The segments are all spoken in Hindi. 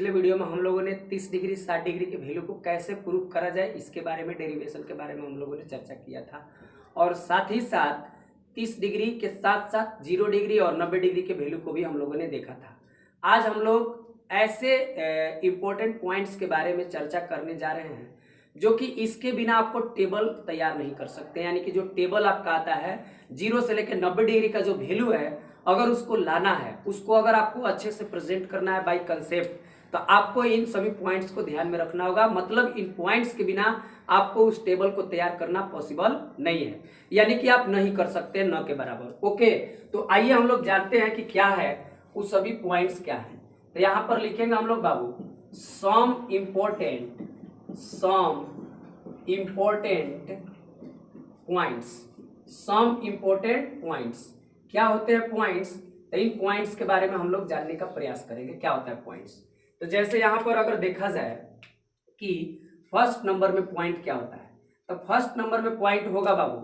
पिछले वीडियो में हम लोगों ने 30 डिग्री 60 डिग्री के वैल्यू को कैसे प्रूव करा जाए इसके बारे में, डेरिवेशन के बारे में हम लोगों ने चर्चा किया था। और साथ ही साथ 30 डिग्री के साथ साथ 0 डिग्री और 90 डिग्री के वैल्यू को भी हम लोगों ने देखा था। आज हम लोग ऐसे इंपॉर्टेंट पॉइंट्स के बारे में चर्चा करने जा रहे हैं जो कि इसके बिना आपको टेबल तैयार नहीं कर सकते। यानी कि जो टेबल आपका आता है 0 से लेकर 90 डिग्री का जो वैल्यू है, अगर उसको लाना है, उसको अगर आपको अच्छे से प्रेजेंट करना है बाय कंसेप्ट, तो आपको इन सभी पॉइंट्स को ध्यान में रखना होगा। मतलब इन पॉइंट्स के बिना आपको उस टेबल को तैयार करना पॉसिबल नहीं है, यानी कि आप नहीं कर सकते न के बराबर। ओके, तो आइए हम लोग जानते हैं कि क्या है वो सभी पॉइंट्स क्या है। तो यहां पर लिखेंगे हम लोग बाबू सम इम्पोर्टेंट पॉइंट्स। क्या होते हैं पॉइंट्स? तो इन पॉइंट्स के बारे में हम लोग जानने का प्रयास करेंगे क्या होता है पॉइंट्स। तो जैसे यहां पर अगर देखा जाए कि फर्स्ट नंबर में पॉइंट क्या होता है, तो फर्स्ट नंबर में पॉइंट होगा बाबू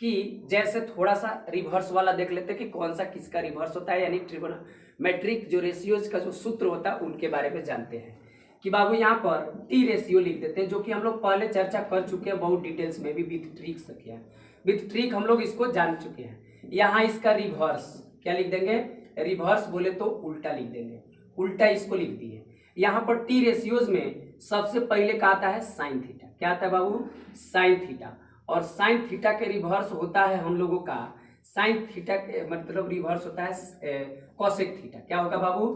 कि जैसे थोड़ा सा रिवर्स वाला देख लेते हैं कि कौन सा किसका रिवर्स होता है, यानी ट्रिगोनोमेट्रिक जो रेशियोज का जो सूत्र होता है उनके बारे में जानते हैं कि बाबू यहाँ पर टी रेशियो लिख देते हैं, जो कि हम लोग पहले चर्चा कर चुके हैं बहुत डिटेल्स में भी, विथ ट्रिक्स किया है, विथ ट्रिक हम लोग इसको जान चुके हैं। यहाँ इसका रिवर्स क्या लिख देंगे? रिवर्स बोले तो उल्टा लिख देंगे, उल्टा इसको लिख दिए। यहाँ पर टी रेशियोज में सबसे पहले का आता है साइन थीटा। क्या आता है बाबू? Sine theta. और साइन थीटा के रिवर्स होता है हम लोगों का, साइन थीटा के मतलब रिवर्स होता है कॉसेक थीटा। क्या होगा बाबू?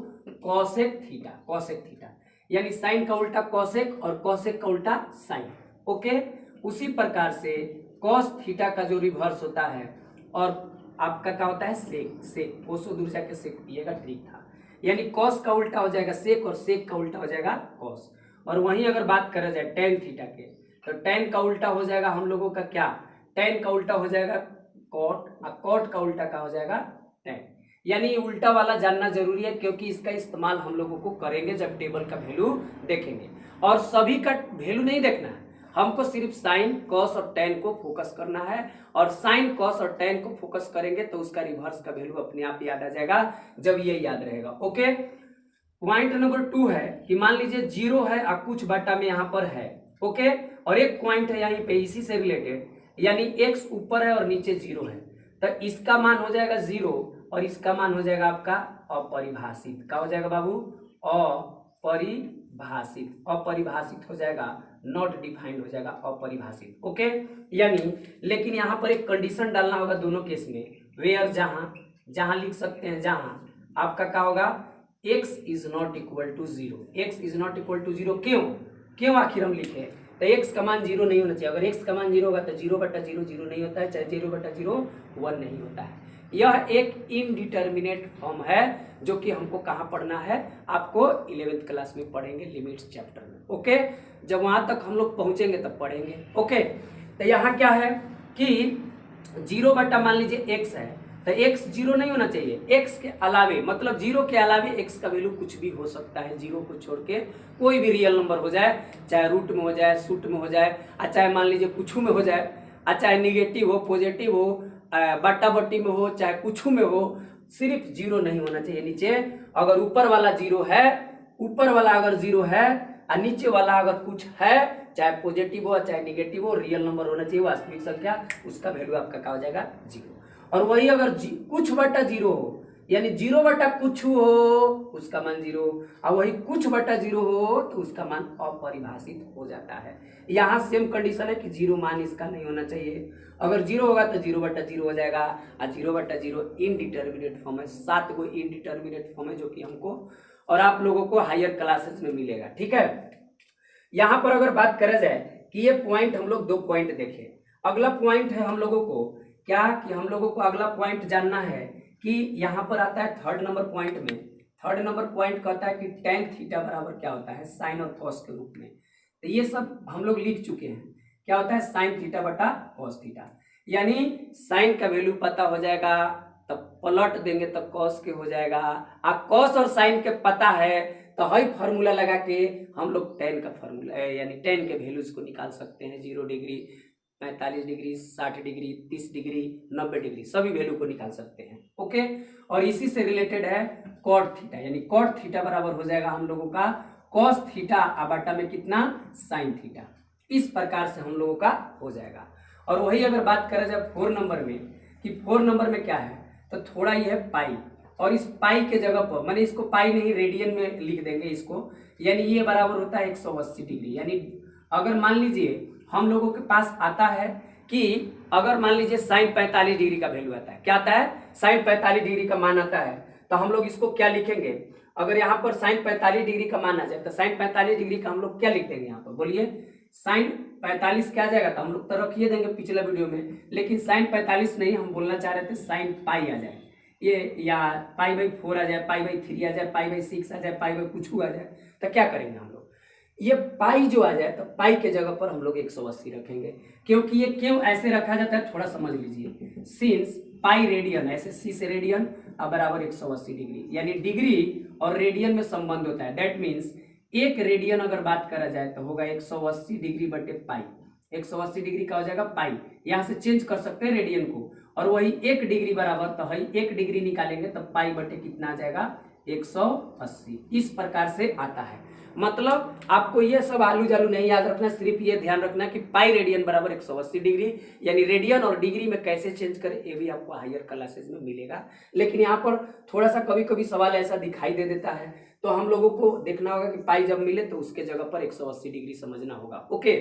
Cosec theta. यानी साइन का उल्टा कॉसेक और कॉसेक का उल्टा साइन। ओके, उसी प्रकार से कॉस थीटा का जो रिवर्स होता है और आपका क्या होता है? सेक कोसो दूर जाके सेक पिएगा, ट्रिक था। यानी कॉस का उल्टा हो जाएगा सेक और सेक का उल्टा हो जाएगा कॉस। और वहीं अगर बात करा जाए टेन थीटा के, तो टेन का उल्टा हो जाएगा हम लोगों का क्या? टेन का उल्टा हो जाएगा कॉट, और कॉट का उल्टा क्या हो जाएगा? टेन। यानी उल्टा वाला जानना जरूरी है, क्योंकि इसका इस्तेमाल हम लोगों को करेंगे जब टेबल का वैल्यू देखेंगे। और सभी का वैल्यू नहीं देखना है, हमको सिर्फ साइन कॉस और टेन को फोकस करना है। और साइन कॉस और टेन को फोकस करेंगे तो उसका रिवर्स का वैल्यू अपने आप याद आ जाएगा जब ये याद रहेगा। ओके, पॉइंट नंबर 2 है कि मान लीजिए 0 है और कुछ बटा में यहाँ पर है। ओके, और एक पॉइंट है यहीं पे इसी से रिलेटेड, यानी x ऊपर है और नीचे 0 है, तो इसका मान हो जाएगा 0 और इसका मान हो जाएगा आपका अपरिभाषित। क्या हो जाएगा बाबू? अपरिभाषित हो जाएगा, नॉट डिफाइंड हो जाएगा, अपरिभाषित। ओके, यानी लेकिन यहाँ पर एक कंडीशन डालना होगा दोनों केस में, वेयर जहां लिख सकते हैं, जहां आपका क्या होगा? x is not equal to 0। क्यों आखिर हम लिखे? तो x का मान 0 नहीं होना चाहिए। अगर x का मान 0 होगा तो 0/0 0 नहीं होता है, चाहे 0/0 1 नहीं होता है। यह एक इनडिटर्मिनेट फॉर्म है जो कि हमको कहाँ पढ़ना है? आपको 11th क्लास में पढ़ेंगे, लिमिट्स चैप्टर में। ओके, जब वहां तक हम लोग पहुंचेंगे तब पढ़ेंगे। ओके, तो यहाँ क्या है कि 0 बटा मान लीजिए x है, तो x 0 नहीं होना चाहिए। x के अलावे मतलब 0 के अलावे x का वैल्यू कुछ भी हो सकता है, 0 को छोड़ के कोई भी रियल नंबर हो जाए, चाहे रूट में हो जाए, सूट में हो जाए, चाहे मान लीजिए कुछ में हो जाए, चाहे निगेटिव हो, पॉजिटिव हो, बट्टा बट्टी में हो, चाहे कुछ में हो, सिर्फ 0 नहीं होना चाहिए नीचे। अगर ऊपर वाला 0 है, ऊपर वाला अगर 0 है और नीचे वाला अगर कुछ है, चाहे पॉजिटिव हो चाहे निगेटिव हो, रियल नंबर होना चाहिए, वास्तविक संख्या, उसका वैल्यू आपका क्या हो जाएगा? 0। और वही अगर कुछ बटा 0 हो, यानी 0 बटा कुछ हो, उसका मान 0, और वही कुछ बटा 0 हो तो उसका मान अपरिभाषित हो जाता है। यहाँ सेम कंडीशन है कि 0 मान इसका नहीं होना चाहिए। अगर 0 होगा तो 0/0 हो जाएगा, और 0/0 इनडिटर्मिनेट फॉर्म है। 7 को इनडिटर्मिनेट फॉर्म है जो कि हमको और आप लोगों को हायर क्लासेस में मिलेगा। ठीक है, यहाँ पर अगर बात करा जाए कि ये पॉइंट हम लोग 2 पॉइंट देखे, अगला पॉइंट है हम लोगों को क्या कि हम लोगों को अगला पॉइंट जानना है कि यहाँ पर आता है थर्ड नंबर पॉइंट में। थर्ड नंबर पॉइंट कहता है कि tan थीटा बराबर क्या होता है? साइन और कॉस के रूप में। तो ये सब हम लोग लिख चुके हैं, क्या होता है? साइन थीटा बटा कॉस थीटा। यानी साइन का वैल्यू पता हो जाएगा तब पलट देंगे तब कॉस के हो जाएगा। आप कॉस और साइन के पता है तो हई फार्मूला लगा के हम लोग टेन का फार्मूला यानी टेन के वैल्यूज को निकाल सकते हैं। 0 degree, 45 degree, 60 degree, 30 degree, 90 degree, सभी वैल्यू को निकाल सकते हैं। ओके, और इसी से रिलेटेड है कॉट थीटा, यानी कॉट थीटा बराबर हो जाएगा हम लोगों का कॉस थीटा बटा में कितना साइन थीटा। इस प्रकार से हम लोगों का हो जाएगा। और वही अगर बात करा जाए 4 नंबर में कि 4 नंबर में क्या है, तो थोड़ा ये है पाई, और इस पाई के जगह पर मैंने इसको पाई नहीं रेडियन में लिख देंगे इसको, यानी ये बराबर होता है 180 डिग्री। यानी अगर मान लीजिए हम लोगों के पास आता है कि अगर मान लीजिए साइन 45 डिग्री का वैल्यू आता है, क्या आता है, साइन 45 डिग्री का मान आता है, तो हम लोग इसको क्या लिखेंगे, अगर यहाँ पर साइन 45 डिग्री का मान आ जाए तो साइन 45 डिग्री का हम लोग क्या लिख देंगे यहाँ पर, बोलिए साइन 45 क्या आ जाएगा, तो हम लोग तो रख ही देंगे पिछला वीडियो में, लेकिन साइन 45 नहीं, हम बोलना चाह रहे थे साइन पाई आ जाए, ये या पाई बाई 4 आ जाए, पाई बाई 3 आ जाए, पाई बाई 6 आ जाए, पाई बाई कुछ आ जाए, तो क्या करेंगे हम लोग, ये पाई जो आ जाए तो पाई के जगह पर हम लोग 180 रखेंगे। क्योंकि ये क्यों ऐसे रखा जाता है थोड़ा समझ लीजिए, सिंस पाई रेडियन, ऐसे सी से रेडियन बराबर 180 डिग्री, यानी डिग्री और रेडियन में संबंध होता है। दैट मीन्स एक रेडियन अगर बात करा जाए तो होगा 180 डिग्री बटे पाई, 180 डिग्री का हो जाएगा पाई, यहाँ से चेंज कर सकते हैं रेडियन को, और वही 1 डिग्री बराबर, तो है 1 डिग्री निकालेंगे तो पाई बटे कितना आ जाएगा 180। इस प्रकार से आता है। मतलब आपको ये सब आलू जालू नहीं याद रखना, सिर्फ ये ध्यान रखना कि पाई रेडियन बराबर 180 डिग्री, यानी रेडियन और डिग्री में कैसे चेंज करें ये भी आपको हायर क्लासेज में मिलेगा। लेकिन यहाँ पर थोड़ा सा कभी कभी सवाल ऐसा दिखाई दे देता है, तो हम लोगों को देखना होगा कि पाई जब मिले तो उसके जगह पर 180 डिग्री समझना होगा। ओके,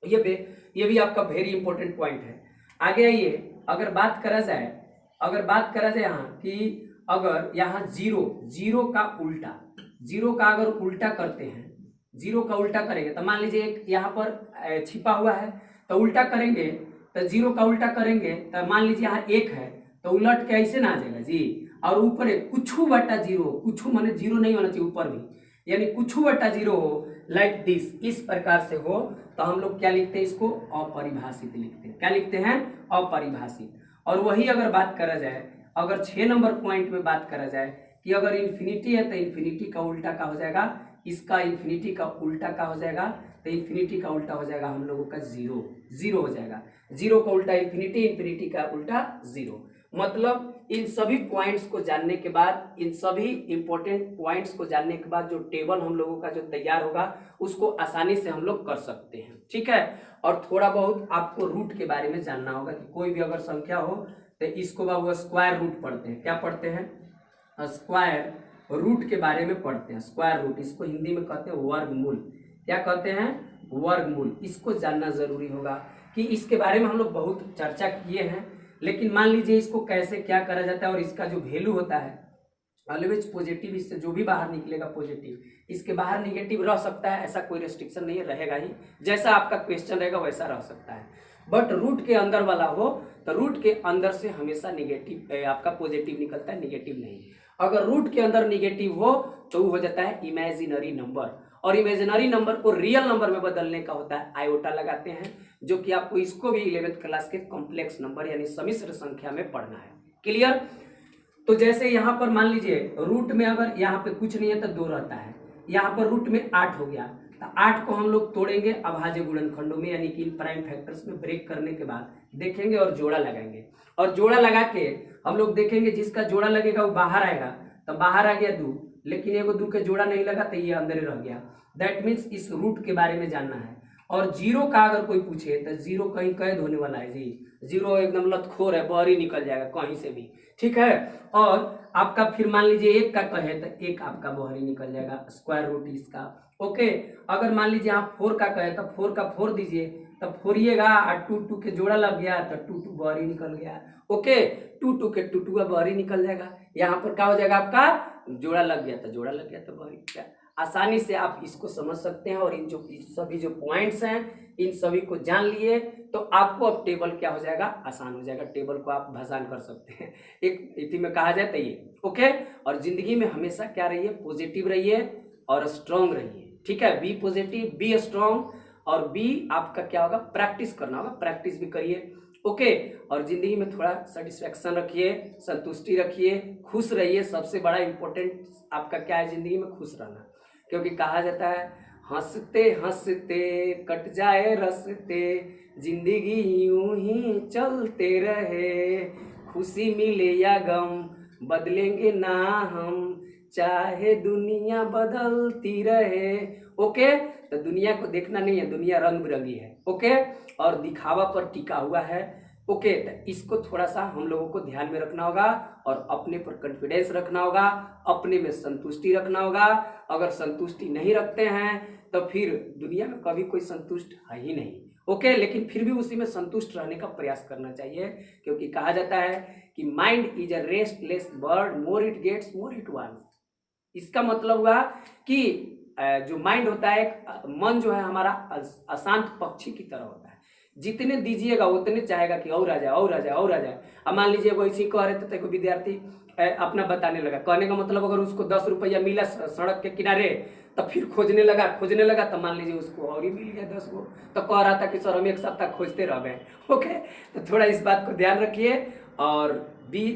ये भी आपका वेरी इंपॉर्टेंट पॉइंट है। आगे आइए, अगर बात करा जाए यहाँ कि अगर यहाँ जीरो का उल्टा, जीरो का अगर उल्टा करते हैं, जीरो का उल्टा करेंगे तो मान लीजिए एक यहाँ पर छिपा हुआ है, तो उल्टा करेंगे तो जीरो का उल्टा करेंगे तो मान लीजिए यहाँ 1 है, तो उलट के ऐसे ना आ जाएगा जी, और ऊपर एक कुछ बटा जीरो, कुछ माने जीरो नहीं होना चाहिए ऊपर भी, यानी कुछ बटा जीरो हो, लाइक दिस, इस प्रकार से हो, तो हम लोग क्या लिखते हैं, इसको अपरिभाषित लिखते हैं। क्या लिखते हैं, अपरिभाषित। और वही अगर बात करा जाए, अगर 6 नंबर पॉइंट में बात करा जाए कि अगर इन्फिनिटी है तो इन्फिनिटी का उल्टा क्या हो जाएगा, इसका इन्फिनिटी का उल्टा क्या हो जाएगा, तो इन्फिनिटी का उल्टा हो जाएगा हम लोगों का जीरो हो जाएगा, जीरो का उल्टा इन्फिनिटी, इन्फिनिटी का उल्टा जीरो। मतलब इन सभी पॉइंट्स को जानने के बाद, इन सभी इंपॉर्टेंट पॉइंट्स को जानने के बाद जो टेबल हम लोगों का जो तैयार होगा उसको आसानी से हम लोग कर सकते हैं। ठीक है, और थोड़ा बहुत आपको रूट के बारे में जानना होगा कि कोई भी अगर संख्या हो तो इसको बाबू स्क्वायर रूट पढ़ते हैं। क्या पढ़ते हैं, स्क्वायर रूट के बारे में पढ़ते हैं। स्क्वायर रूट, इसको हिंदी में कहते हैं वर्गमूल। क्या कहते हैं, वर्गमूल। इसको जानना जरूरी होगा कि इसके बारे में हम लोग बहुत चर्चा किए हैं, लेकिन मान लीजिए इसको कैसे क्या करा जाता है, और इसका जो वैल्यू होता है ऑलवेज पॉजिटिव, इससे जो भी बाहर निकलेगा पॉजिटिव, इसके बाहर निगेटिव रह सकता है, ऐसा कोई रेस्ट्रिक्शन नहीं रहेगा ही, जैसा आपका क्वेश्चन रहेगा वैसा रह सकता है। बट रूट के अंदर वाला हो तो रूट के अंदर से हमेशा निगेटिव आपका पॉजिटिव निकलता है, निगेटिव नहीं। अगर रूट के अंदर निगेटिव हो तो वो हो जाता है इमेजिनरी नंबर, और इमेजिनरी नंबर को रियल नंबर में बदलने का होता है आयोटा लगाते हैं, जो कि आपको इसको भी 11th क्लास के कॉम्प्लेक्स नंबर यानी सम्मिश्र संख्या में पढ़ना है। क्लियर। तो जैसे यहाँ पर मान लीजिए रूट में अगर यहाँ पे कुछ नहीं है तो 2 रहता है, यहाँ पर रूट में 8 हो गया, तो 8 को हम लोग तोड़ेंगे अभाज्य गुणनखंडों में, यानी कि इन प्राइम फैक्टर्स में ब्रेक करने के बाद देखेंगे और जोड़ा लगाएंगे, और जोड़ा लगा के हम लोग देखेंगे जिसका जोड़ा लगेगा वो बाहर आएगा, तो बाहर आ गया 2, लेकिन एगो 2 के जोड़ा नहीं लगा तो ये अंदर ही रह गया। दैट मीन्स इस रूट के बारे में जानना है। और जीरो का अगर कोई पूछे तो जीरो कहीं कैद होने वाला है जी, जीरो एकदम लतखोर है, बाहर ही निकल जाएगा कहीं से भी। ठीक है, और आपका फिर मान लीजिए 1 का कहे तो 1 आपका बाहर ही निकल जाएगा, स्क्वायर रूट इसका। ओके, अगर मान लीजिए आप 4 का कहे तो 4 का 4 दीजिए, तब फोड़िएगा और 2 के जोड़ा लग गया तो 2 बाहर ही निकल गया। ओके, 2 के 2 बाहर ही निकल जाएगा। यहाँ पर क्या हो जाएगा, आपका जोड़ा लग गया तो जोड़ा लग गया तो बाहर ही गया। आसानी से आप इसको समझ सकते हैं, और इन सभी जो पॉइंट्स हैं इन सभी को जान लिए तो आपको अब टेबल क्या हो जाएगा, आसान हो जाएगा, टेबल को आप भसान कर सकते हैं। एक इति में कहा जाए तो ये। ओके, और जिंदगी में हमेशा क्या रहिए, पॉजिटिव रहिए और स्ट्रांग रहिए। ठीक है, बी पॉजिटिव, बी स्ट्रांग, और बी आपका क्या होगा, प्रैक्टिस करना होगा, प्रैक्टिस भी करिए। ओके, और जिंदगी में थोड़ा सेटिस्फेक्शन रखिए, संतुष्टि रखिए, खुश रहिए। सबसे बड़ा इंपॉर्टेंट आपका क्या है जिंदगी में, खुश रहना, क्योंकि कहा जाता है हंसते हंसते कट जाए रस्ते, जिंदगी यूं ही चलते रहे, खुशी मिले या गम बदलेंगे ना हम, चाहे दुनिया बदलती रहे। ओके, तो दुनिया को देखना नहीं है, दुनिया रंग बिरंगी है। ओके, और दिखावा पर टिका हुआ है। ओके, तो इसको थोड़ा सा हम लोगों को ध्यान में रखना होगा और अपने पर कॉन्फिडेंस रखना होगा, अपने में संतुष्टि रखना होगा। अगर संतुष्टि नहीं रखते हैं तो फिर दुनिया में कभी कोई संतुष्ट है ही नहीं। ओके, लेकिन फिर भी उसी में संतुष्ट रहने का प्रयास करना चाहिए, क्योंकि कहा जाता है कि mind is a restless bird, more it gets more it wants. इसका मतलब हुआ कि जो माइंड होता है, मन जो है हमारा अशांत पक्षी की तरह होता है। जितने दीजिएगा उतने चाहेगा कि और आ जाए और आ जाए और आ जाए। अब मान लीजिए वो इसी कह रहे थे, तो कोई विद्यार्थी अपना बताने लगा, कहने का मतलब अगर उसको 10 रुपया मिला सड़क के किनारे, तो फिर खोजने लगा, तो मान लीजिए उसको और ही मिल गया 10 गो, तो कह रहा था कि सर हम एक सप्ताह खोजते रह गए। ओके, तो थोड़ा इस बात को ध्यान रखिए और be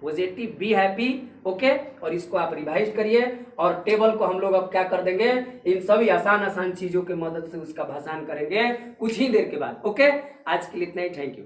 positive, be happy. Okay, और इसको आप रिवाइज करिए और टेबल को हम लोग अब क्या कर देंगे, इन सभी आसान चीजों की मदद से उसका भाषण करेंगे कुछ ही देर के बाद। ओके, आज के लिए इतना ही, थैंक यू।